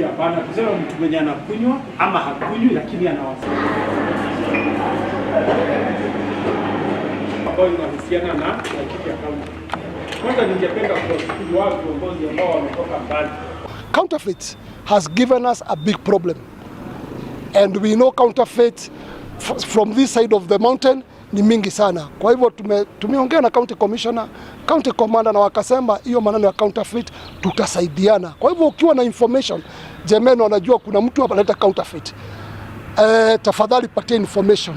Hapana, kusema mtu mwenye anakunywa ama hakunywi lakini anawasiliana. Kwa inahusiana na Laikipia County. Kwanza ningependa kuwashukuru wao viongozi ambao wametoka mbali. Counterfeit has given us a big problem. And we know counterfeit from this side of the mountain ni mingi sana. Kwa hivyo tumeongea na county commissioner, county commander na wakasema hiyo maneno ya counterfeit tutasaidiana. Kwa hivyo ukiwa na information, jameni wanajua kuna mtu hapa analeta counterfeit. Tafadhali patie information.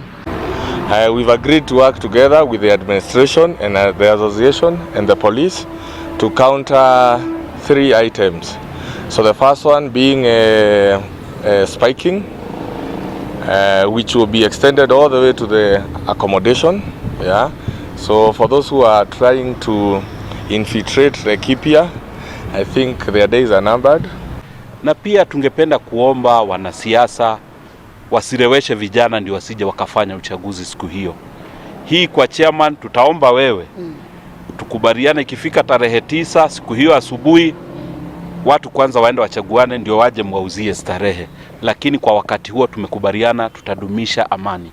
We've agreed to work together with the administration and the association and the police to counter 3 items. So the first one being spiking, which will be extended all the way to the accommodation. Yeah. So for those who are trying to infiltrate Laikipia, I think their days are numbered. Na pia tungependa kuomba wanasiasa wasireweshe vijana ndio wasije wakafanya uchaguzi siku hiyo. Hii kwa chairman tutaomba wewe tukubaliane ikifika tarehe 9 siku hiyo asubuhi watu kwanza waende wachaguane ndio waje mwauzie starehe, lakini kwa wakati huo tumekubaliana tutadumisha amani.